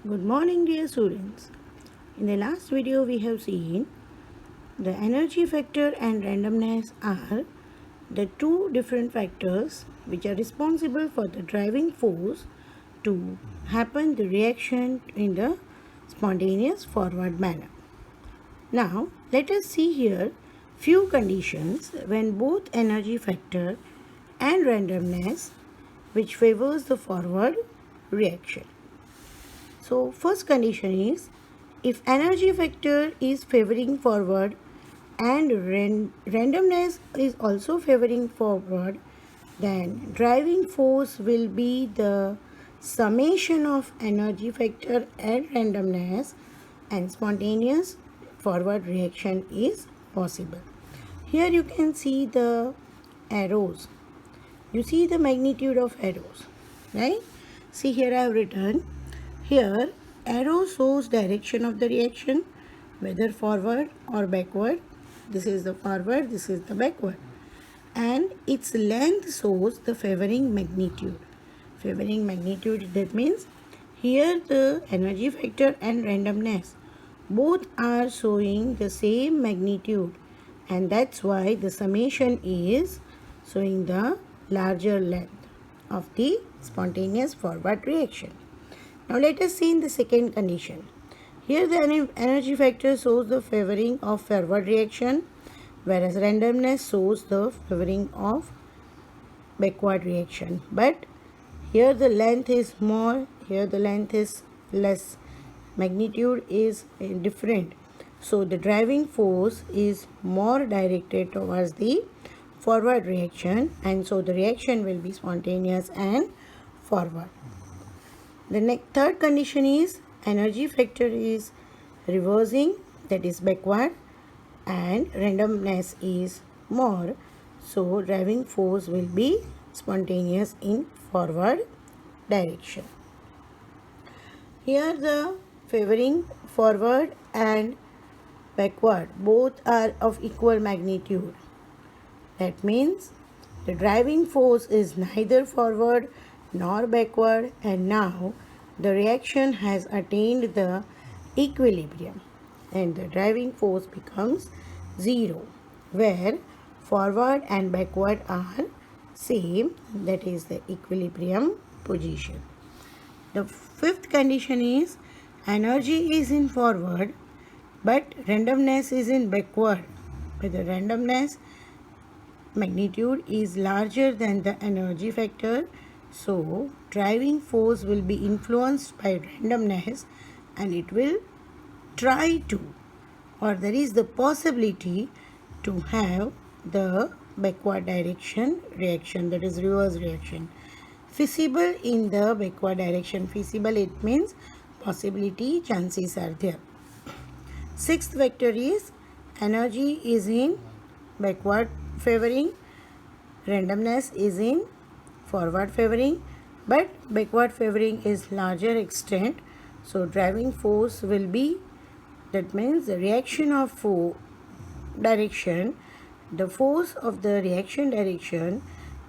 Good morning, dear students. In the last video, we have seen the energy factor and randomness are the two different factors which are responsible for the driving force to happen the reaction in the spontaneous forward manner. Now, let us see here few conditions when both energy factor and randomness which favors the forward reaction. So first condition is if energy factor is favoring forward and randomness is also favoring forward, then driving force will be the summation of energy factor and randomness, and spontaneous forward reaction is possible. Here you can see the arrows. You see the magnitude of arrows, right? See, here I have written. Here, arrow shows direction of the reaction, whether forward or backward. This is the forward, this is the backward. And its length shows the favoring magnitude. Favoring magnitude, that means here the energy factor and randomness both are showing the same magnitude, and that's why the summation is showing the larger length of the spontaneous forward reaction. Now let us see in the second condition. Here the energy factor shows the favoring of forward reaction, whereas randomness shows the favoring of backward reaction. But here the length is more, here the length is less. Magnitude is different. So the driving force is more directed towards the forward reaction, and so the reaction will be spontaneous and forward. The third condition is energy factor is reversing, that is backward, and randomness is more, so driving force will be spontaneous in forward direction. Here the favoring forward and backward both are of equal magnitude. That means the driving force is neither forward nor backward, and now the reaction has attained the equilibrium and the driving force becomes 0, where forward and backward are same, that is the equilibrium position. The fifth condition is energy is in forward but randomness is in backward, where the randomness magnitude is larger than the energy factor. So, driving force will be influenced by randomness, and it will try to, or there is the possibility to have the backward direction reaction, that is reverse reaction. Feasible in the backward direction. Feasible, it means possibility, chances are there. Sixth vector is energy is in backward favoring, randomness is in forward favoring, but backward favoring is larger extent, so driving force will be, that means the reaction of direction, the force of the reaction direction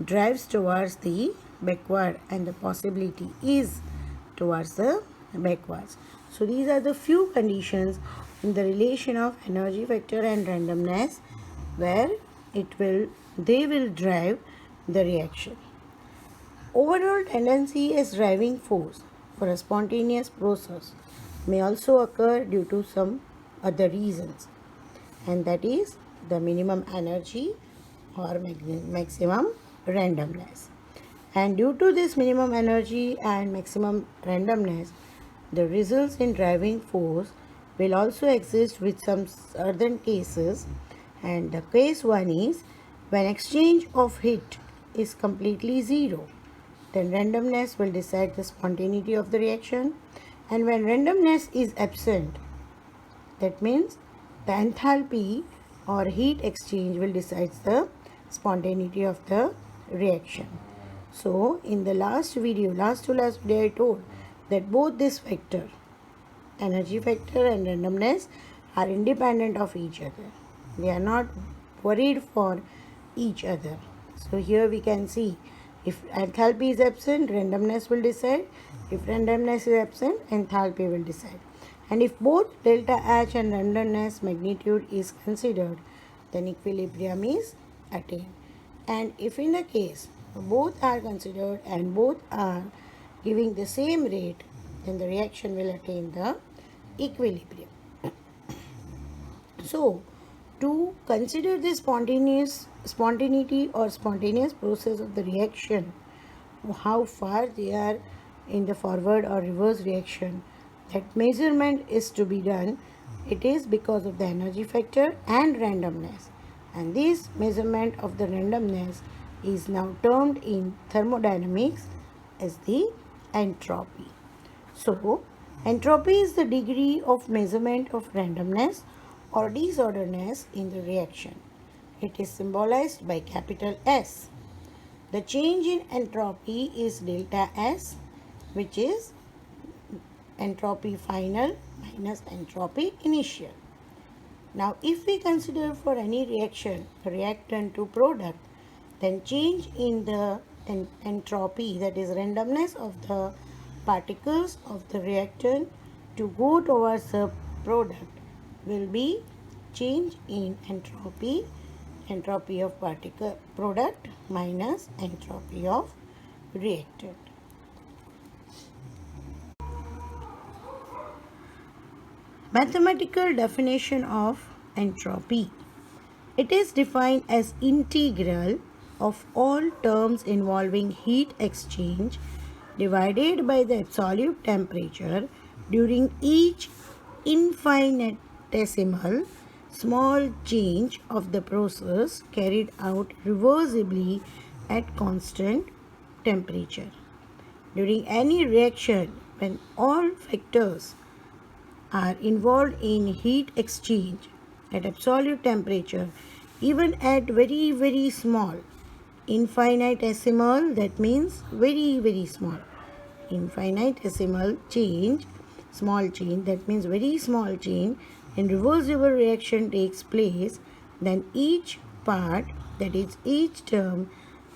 drives towards the backward and the possibility is towards the backwards. So these are the few conditions in the relation of energy factor and randomness where they will drive the reaction. Overall tendency as driving force for a spontaneous process may also occur due to some other reasons, and that is the minimum energy or maximum randomness. And due to this minimum energy and maximum randomness, the results in driving force will also exist with some certain cases, and the case one is when exchange of heat is completely 0. Then randomness will decide the spontaneity of the reaction, and when randomness is absent, that means the enthalpy or heat exchange will decide the spontaneity of the reaction. So in the last to last video I told that both this factor, energy factor and randomness, are independent of each other. They are not worried for each other. So here we can see if enthalpy is absent, randomness will decide. If randomness is absent, enthalpy will decide. And if both delta H and randomness magnitude is considered, then equilibrium is attained. And if in the case both are considered and both are giving the same rate, then the reaction will attain the equilibrium. So, to consider the spontaneity or spontaneous process of the reaction, how far they are in the forward or reverse reaction, that measurement is to be done. It is because of the energy factor and randomness, and this measurement of the randomness is now termed in thermodynamics as the entropy. So, entropy is the degree of measurement of randomness or disorderness in the reaction. It is symbolized by capital S. The change in entropy is delta S, which is entropy final minus entropy initial. Now, if we consider for any reaction, reactant to product, then change in the entropy, that is randomness of the particles of the reactant to go towards the product, will be change in entropy of product minus entropy of reactant. Mathematical definition of entropy. It is defined as integral of all terms involving heat exchange divided by the absolute temperature during each infinitesimal small change of the process carried out reversibly at constant temperature. During any reaction, when all factors are involved in heat exchange at absolute temperature, even at very small infinitesimal, that means very small infinitesimal change, small change, that means very small change, and reversible reaction takes place, then each part, that is each term,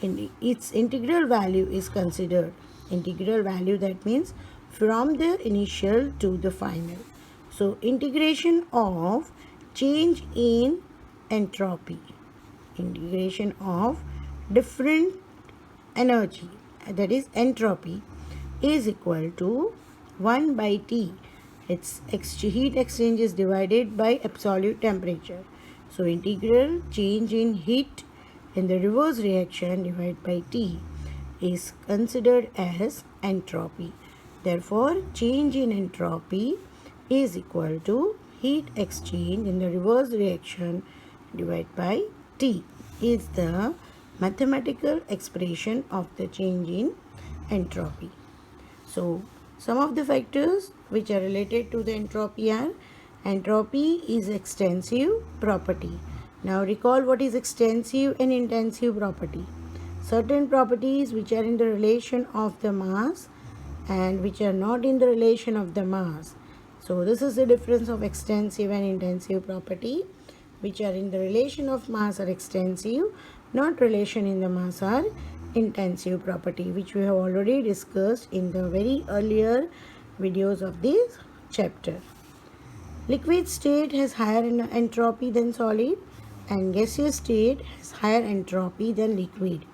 in its integral value is considered. Integral value, that means from the initial to the final. So, integration of change in entropy, integration of different energy, that is entropy, is equal to 1 by T. Its heat exchange is divided by absolute temperature. So, integral change in heat in the reverse reaction divided by T is considered as entropy. Therefore, change in entropy is equal to heat exchange in the reverse reaction divided by T is the mathematical expression of the change in entropy. So, some of the factors which are related to the entropy are: entropy is extensive property. Now recall what is extensive and intensive property. Certain properties which are in the relation of the mass and which are not in the relation of the mass. So this is the difference of extensive and intensive property. Which are in the relation of mass are extensive, not relation in the mass are intensive property, which we have already discussed in the very earlier videos of this chapter. Liquid state has higher entropy than solid, and gaseous state has higher entropy than liquid.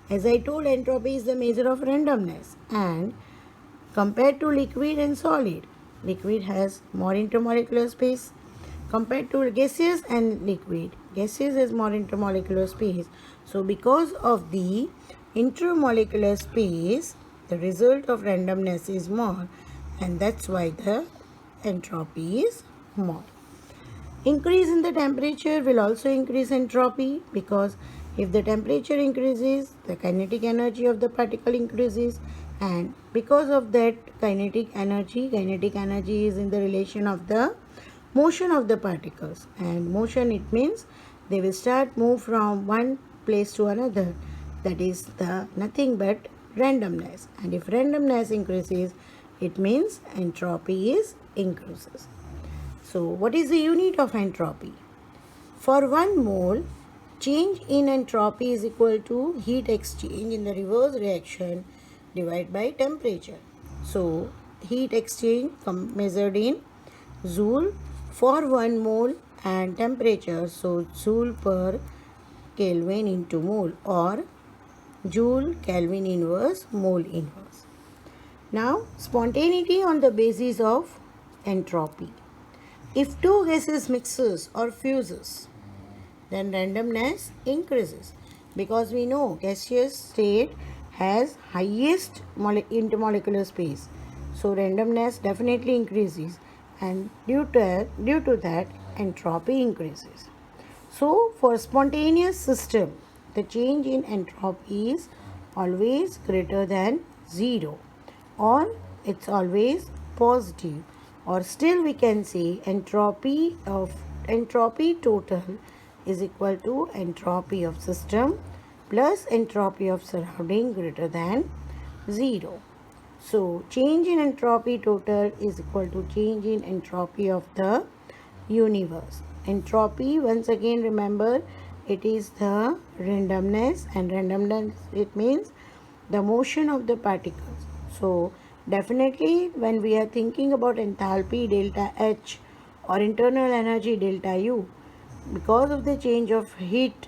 As I told, entropy is the measure of randomness, and compared to liquid and solid, liquid has more intermolecular space. Compared to gaseous and liquid, gaseous has more intermolecular space. So because of the intermolecular space, the result of randomness is more, and that's why the entropy is more. Increase in the temperature will also increase entropy, because if the temperature increases, the kinetic energy of the particle increases, and because of that kinetic energy is in the relation of the motion of the particles, and motion, it means they will start move from one place to another. That is the nothing but randomness, and if randomness increases, it means entropy is increases. So what is the unit of entropy? For 1 mole, change in entropy is equal to heat exchange in the reverse reaction divided by temperature. So heat exchange measured in joule for 1 mole and temperature, so joule per Kelvin into mole or joule Kelvin inverse mole inverse. Now spontaneity on the basis of entropy. If two gases mixes or fuses, then randomness increases because we know gaseous state has highest intermolecular space. So randomness definitely increases, and due to that entropy increases. So for spontaneous system, the change in entropy is always greater than 0, or it's always positive, or still we can say entropy total is equal to entropy of system plus entropy of surrounding greater than 0. So change in entropy total is equal to change in entropy of the universe. Entropy, once again remember, it is the randomness, and randomness, it means the motion of the particles. So definitely when we are thinking about enthalpy delta H or internal energy delta U, because of the change of heat,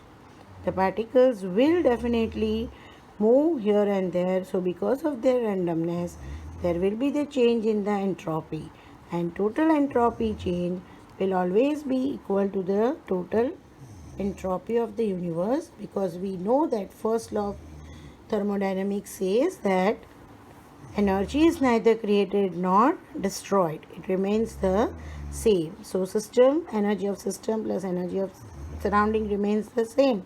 the particles will definitely move here and there. So because of their randomness, there will be the change in the entropy, and total entropy change will always be equal to the total entropy of the universe, because we know that first law of thermodynamics says that energy is neither created nor destroyed. It remains the same. So system, energy of system plus energy of surrounding remains the same,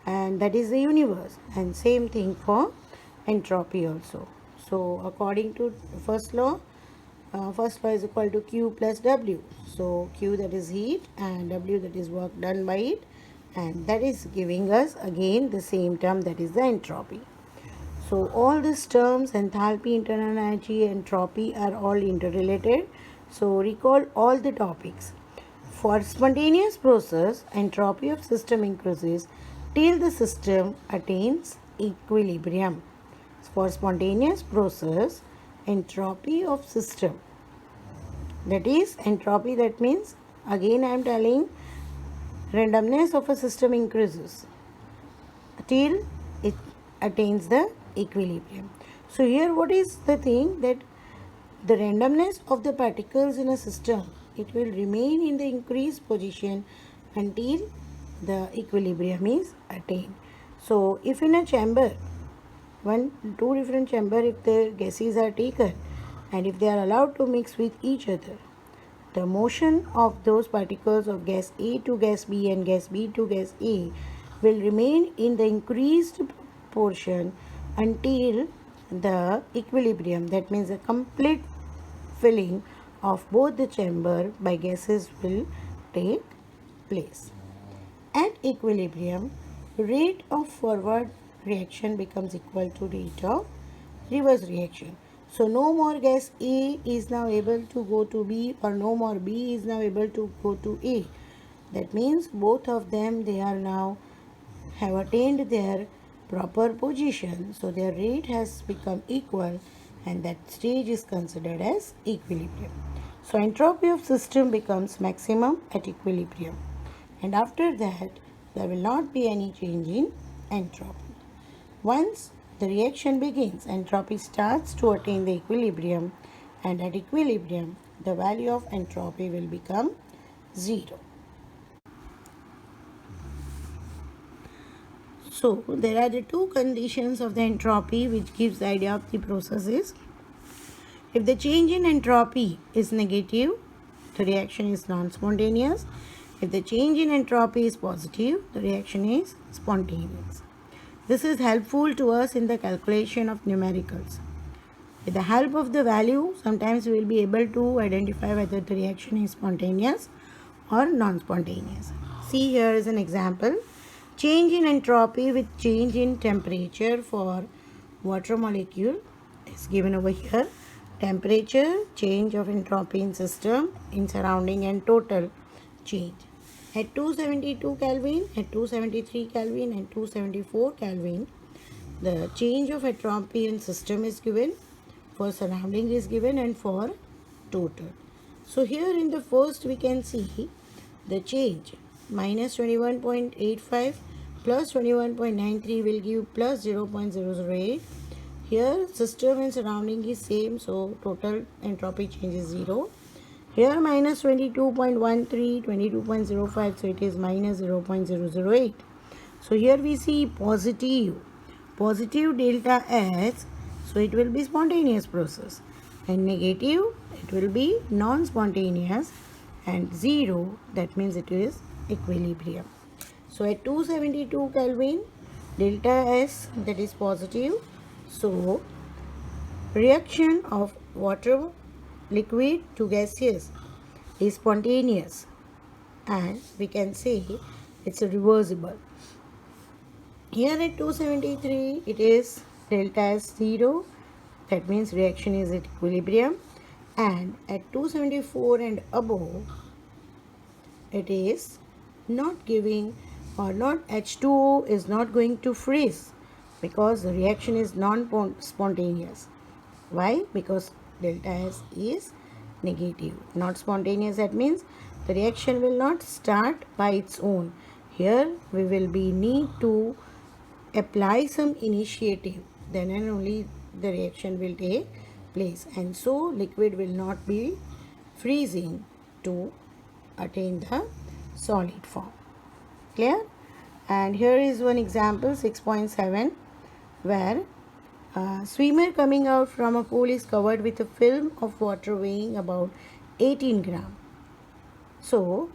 and that is the universe. And same thing for entropy also. So according to first law is equal to Q plus W. So Q, that is heat, and W, that is work done by it, and that is giving us again the same term, that is the entropy. So all these terms, enthalpy, internal energy, entropy, are all interrelated. So recall all the topics. For spontaneous process, entropy of system increases till the system attains equilibrium. For spontaneous process, entropy of system, that is entropy, that means again I am telling, randomness of a system increases till it attains the equilibrium. So here what is the thing, that the randomness of the particles in a system, it will remain in the increased position until the equilibrium is attained. So if in a chamber, two different chamber, if the gases are taken and if they are allowed to mix with each other, the motion of those particles of gas A to gas B and gas B to gas A will remain in the increased portion until the equilibrium, that means a complete filling of both the chamber by gases will take place. At equilibrium, rate of forward reaction becomes equal to rate of reverse reaction. So no more gas A is now able to go to B, or no more B is now able to go to A. That means both of them, they are now have attained their proper position. So their rate has become equal, and that stage is considered as equilibrium. So entropy of system becomes maximum at equilibrium, and after that there will not be any change in entropy. Once the reaction begins, entropy starts to attain the equilibrium, and at equilibrium the value of entropy will become 0. So there are the two conditions of the entropy which gives the idea of the processes. If the change in entropy is negative, the reaction is non-spontaneous. If the change in entropy is positive, the reaction is spontaneous. This is helpful to us in the calculation of numericals. With the help of the value, sometimes we will be able to identify whether the reaction is spontaneous or non-spontaneous. See, here is an example. Change in entropy with change in temperature for water molecule is given over here. Temperature, change of entropy in system, in surrounding, and total change. At 272 Kelvin, at 273 Kelvin and 274 Kelvin, the change of entropy in system is given. for surrounding is given and for total. So here in the first we can see the change. Minus 21.85 plus 21.93 will give plus 0.008. Here system and surrounding is same, so total entropy change is 0. Here minus 22.13, 22.05, so it is minus 0.008. So here we see positive delta S, so it will be spontaneous process, and negative it will be non-spontaneous, and 0 that means it is equilibrium. So at 272 Kelvin delta S, that is positive, so reaction of water liquid to gaseous is spontaneous, and we can say it's a reversible. Here at 273 it is delta S 0, that means reaction is at equilibrium, and at 274 and above it is not giving, or not, H2O is not going to freeze because the reaction is non-spontaneous. Why? Because delta S is negative, not spontaneous. That means the reaction will not start by its own. Here we will be need to apply some initiative, then and only the reaction will take place, and so liquid will not be freezing to attain the solid form. Clear? And here is one example 6.7, where a swimmer coming out from a pool is covered with a film of water weighing about 18 gram. So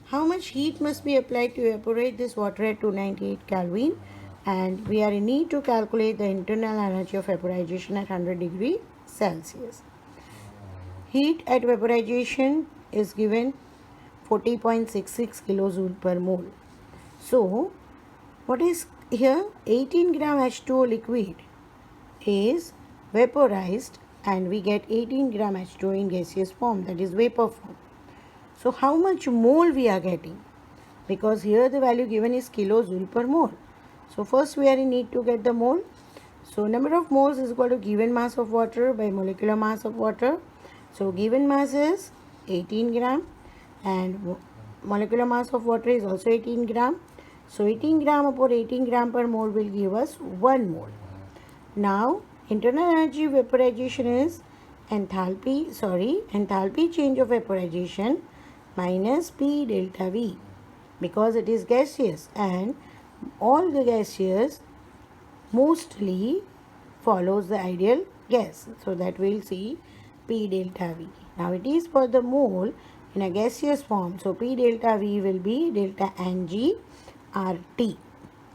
how much heat must be applied to evaporate this water at 298 Kelvin? And we are in need to calculate the internal energy of vaporization at 100 degree Celsius. Heat at vaporization is given 40.66 kilojoule per mole. So what is here? 18 gram H2O liquid is vaporized, and we get 18 gram H2O in gaseous form, that is vapor form. So how much mole we are getting? Because here the value given is kilojoule per mole. So first we are in need to get the mole. So number of moles is equal to given mass of water by molecular mass of water. So given mass is 18 gram and molecular mass of water is also 18 gram. So 18 gram upon 18 gram per mole will give us 1 mole. Now internal energy of vaporization is enthalpy change of vaporization minus P delta V, because it is gaseous, and all the gaseous mostly follows the ideal gas, so that we will see P delta V. Now it is for the mole in a gaseous form, so P delta V will be delta Ng RT,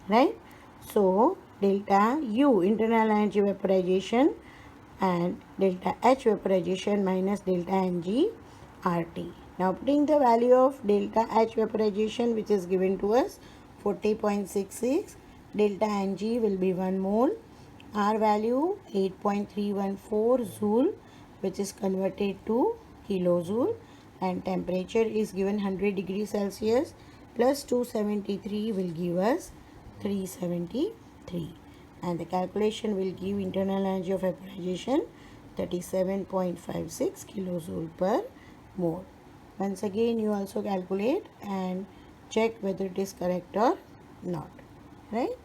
right? So delta U internal energy vaporization and delta H vaporization minus delta Ng RT. Now putting the value of delta H vaporization, which is given to us 40.66, delta Ng will be 1 mole, R value 8.314 joule, which is converted to kilojoule, and temperature is given 100 degrees Celsius plus 273 will give us 373, and the calculation will give internal energy of vaporization 37.56 kilojoule per mole. Once again you also calculate and check whether it is correct or not, right?